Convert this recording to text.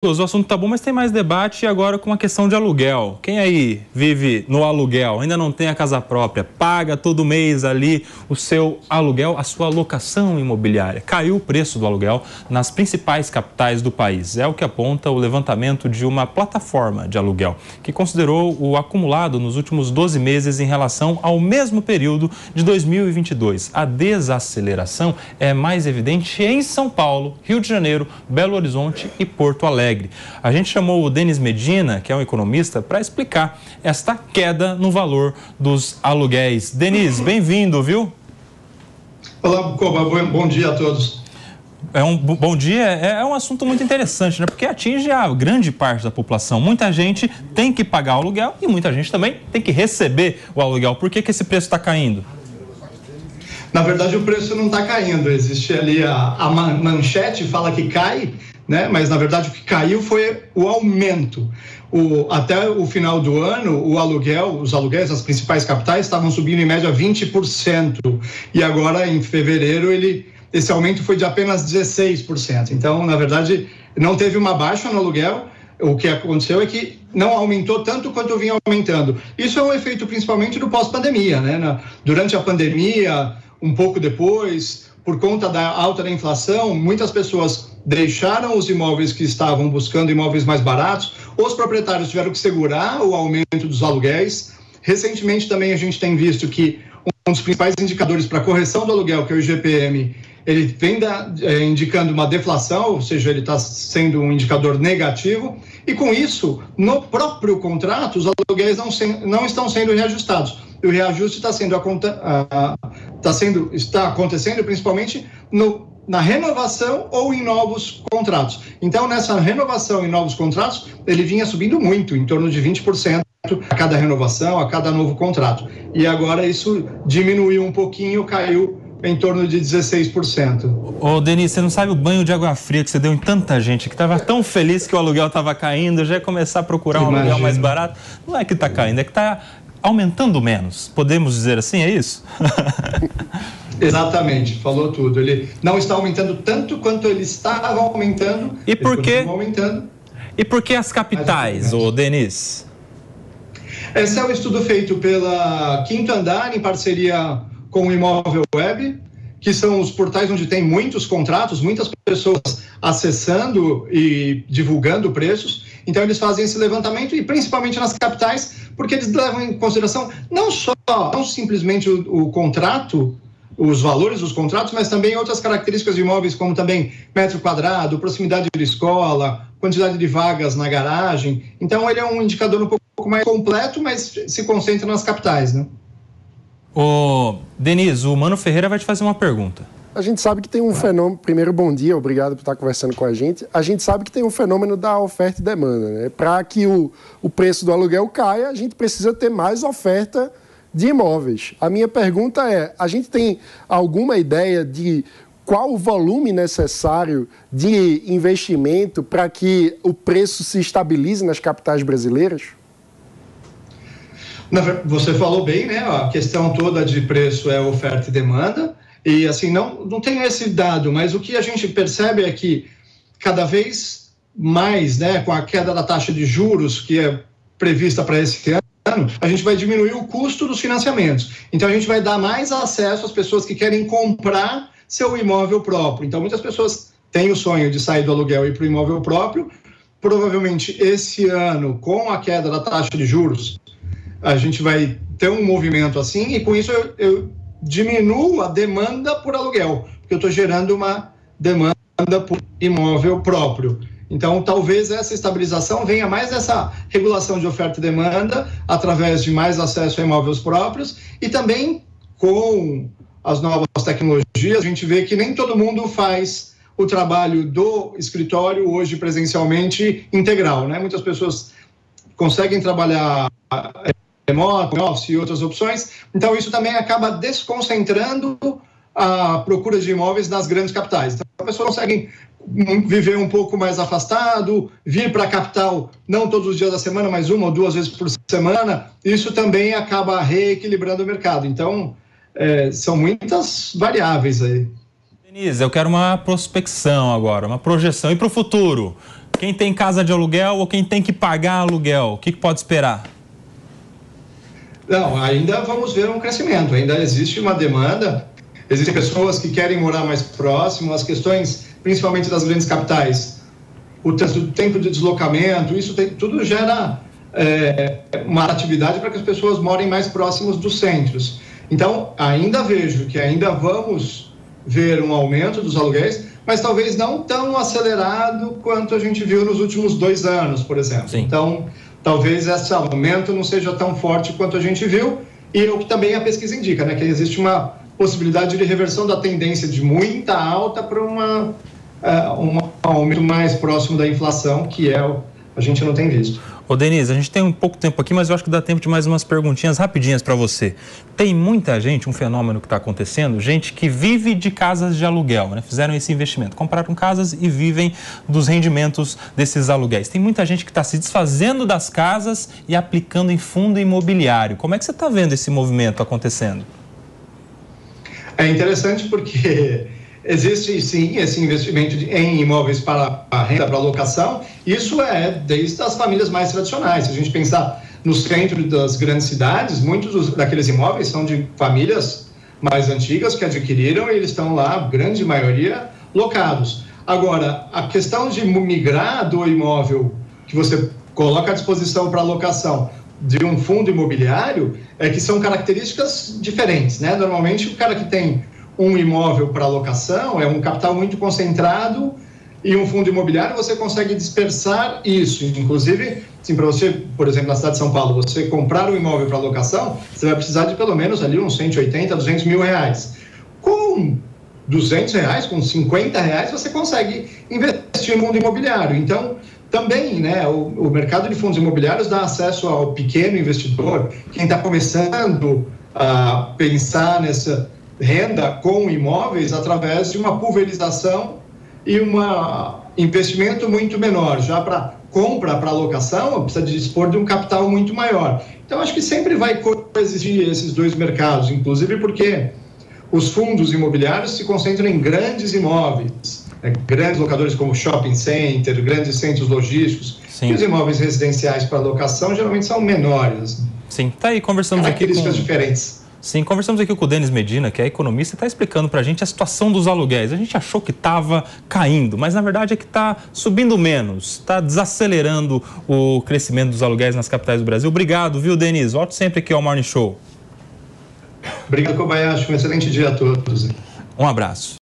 O assunto tá bom, mas tem mais debate agora com a questão de aluguel. Quem aí vive no aluguel, ainda não tem a casa própria, paga todo mês ali o seu aluguel, a sua locação imobiliária. Caiu o preço do aluguel nas principais capitais do país. É o que aponta o levantamento de uma plataforma de aluguel, que considerou o acumulado nos últimos 12 meses em relação ao mesmo período de 2022. A desaceleração é mais evidente em São Paulo, Rio de Janeiro, Belo Horizonte e Porto Alegre. A gente chamou o Denis Medina, que é um economista, para explicar esta queda no valor dos aluguéis. Denis, bem-vindo, viu? Olá, Bucoba, bom dia a todos. Bom dia, é um assunto muito interessante, né? Porque atinge a grande parte da população. Muita gente tem que pagar o aluguel e muita gente também tem que receber o aluguel. Por que esse preço está caindo? Na verdade, o preço não está caindo. Existe ali a manchete, fala que cai, né? Mas, na verdade, o que caiu foi o aumento. Até o final do ano, os aluguéis das principais capitais estavam subindo em média 20%. E agora, em fevereiro, esse aumento foi de apenas 16%. Então, na verdade, não teve uma baixa no aluguel. O que aconteceu é que não aumentou tanto quanto vinha aumentando. Isso é um efeito principalmente do pós-pandemia, né? Durante a pandemia, um pouco depois, por conta da alta da inflação, muitas pessoas deixaram os imóveis que estavam buscando imóveis mais baratos, os proprietários tiveram que segurar o aumento dos aluguéis. Recentemente também a gente tem visto que um dos principais indicadores para a correção do aluguel, que é o IGP-M, ele vem indicando uma deflação, ou seja, ele está sendo um indicador negativo, e com isso, no próprio contrato, os aluguéis não estão sendo reajustados. E o reajuste está acontecendo principalmente na renovação ou em novos contratos. Então, nessa renovação em novos contratos, ele vinha subindo muito, em torno de 20% a cada renovação, a cada novo contrato. E agora isso diminuiu um pouquinho, caiu em torno de 16%. Ô, Denis, você não sabe o banho de água fria que você deu em tanta gente que estava tão feliz que o aluguel estava caindo, já ia começar a procurar um aluguel mais barato. Não é que está caindo, é que está aumentando menos. Podemos dizer assim, é isso? Exatamente, falou tudo. Ele não está aumentando tanto quanto ele estava aumentando. E por quê? E por que as capitais, ô Denis? Esse é um estudo feito pela Quinto Andar, em parceria com o Imóvel Web, que são os portais onde tem muitos contratos, muitas pessoas acessando e divulgando preços. Então, eles fazem esse levantamento, e principalmente nas capitais, porque eles levam em consideração não simplesmente o contrato, os valores dos contratos, mas também outras características de imóveis, como também metro quadrado, proximidade de escola, quantidade de vagas na garagem. Então, ele é um indicador um pouco mais completo, mas se concentra nas capitais, né? Ô, Denis, o Mano Ferreira vai te fazer uma pergunta. A gente sabe que tem um fenômeno... Primeiro, bom dia, obrigado por estar conversando com a gente. A gente sabe que tem um fenômeno da oferta e demanda, né? Para que o preço do aluguel caia, a gente precisa ter mais oferta de imóveis. A minha pergunta é, a gente tem alguma ideia de qual o volume necessário de investimento para que o preço se estabilize nas capitais brasileiras? Você falou bem, né? A questão toda de preço é oferta e demanda. E assim, não tem esse dado, mas o que a gente percebe é que cada vez mais, né, com a queda da taxa de juros que é prevista para esse ano, a gente vai diminuir o custo dos financiamentos. Então, a gente vai dar mais acesso às pessoas que querem comprar seu imóvel próprio. Então, muitas pessoas têm o sonho de sair do aluguel e ir para o imóvel próprio. Provavelmente, esse ano, com a queda da taxa de juros, a gente vai ter um movimento assim, e com isso eu diminuo a demanda por aluguel, porque eu estou gerando uma demanda por imóvel próprio. Então, talvez essa estabilização venha mais dessa regulação de oferta e demanda, através de mais acesso a imóveis próprios, e também com as novas tecnologias, a gente vê que nem todo mundo faz o trabalho do escritório hoje presencialmente integral, né? Muitas pessoas conseguem trabalhar remoto, office e outras opções, então isso também acaba desconcentrando a procura de imóveis nas grandes capitais. Então, as pessoas conseguem viver um pouco mais afastado, vir para a capital não todos os dias da semana, mas 1 ou 2 vezes por semana. Isso também acaba reequilibrando o mercado. Então, são muitas variáveis aí. Denise, eu quero uma prospecção agora, uma projeção. E para o futuro? Quem tem casa de aluguel ou quem tem que pagar aluguel, o que pode esperar? Não, ainda vamos ver um crescimento, ainda existe uma demanda, existem pessoas que querem morar mais próximo, as questões, principalmente das grandes capitais, o tempo de deslocamento, isso tudo gera uma atividade para que as pessoas morem mais próximos dos centros. Então, ainda vejo que ainda vamos ver um aumento dos aluguéis, mas talvez não tão acelerado quanto a gente viu nos últimos 2 anos, por exemplo. Sim. Então, talvez esse aumento não seja tão forte quanto a gente viu, e o que também a pesquisa indica, né, que existe uma possibilidade de reversão da tendência de muita alta para um aumento mais próximo da inflação, que a gente não tem visto. Ô Denise, a gente tem um pouco tempo aqui, mas eu acho que dá tempo de mais umas perguntinhas rapidinhas para você. Tem muita gente, um fenômeno que está acontecendo, gente que vive de casas de aluguel, né? Fizeram esse investimento, compraram casas e vivem dos rendimentos desses aluguéis. Tem muita gente que está se desfazendo das casas e aplicando em fundo imobiliário. Como é que você está vendo esse movimento acontecendo? É interessante porque existe sim esse investimento em imóveis para a renda, para a locação. Isso é desde as famílias mais tradicionais. Se a gente pensar no centro das grandes cidades, muitos daqueles imóveis são de famílias mais antigas que adquiriram e eles estão lá, a grande maioria, locados. Agora, a questão de migrar do imóvel que você coloca à disposição para locação de um fundo imobiliário é que são características diferentes, né? Normalmente, o cara que tem um imóvel para locação é um capital muito concentrado e um fundo imobiliário você consegue dispersar isso. Inclusive, assim, para você, por exemplo, na cidade de São Paulo, você comprar um imóvel para locação, você vai precisar de pelo menos ali uns 180, 200 mil reais. Com 200 reais, com 50 reais, você consegue investir no fundo imobiliário. Então, também, né, o mercado de fundos imobiliários dá acesso ao pequeno investidor, quem está começando a pensar nessa renda com imóveis através de uma pulverização e um investimento muito menor. Já para compra, para locação, precisa de dispor de um capital muito maior. Então, acho que sempre vai coexistir esses dois mercados, inclusive porque os fundos imobiliários se concentram em grandes imóveis, né? Grandes locadores como shopping center, grandes centros logísticos. Sim. E os imóveis residenciais para locação geralmente são menores. Sim, tá aí, conversamos aqui com... Características diferentes. Sim, conversamos aqui com o Denis Medina, que é economista, e está explicando para a gente a situação dos aluguéis. A gente achou que estava caindo, mas na verdade é que está subindo menos, está desacelerando o crescimento dos aluguéis nas capitais do Brasil. Obrigado, viu, Denis? Volte sempre aqui ao Morning Show. Obrigado, Kobayashi. Um excelente dia a todos. Um abraço.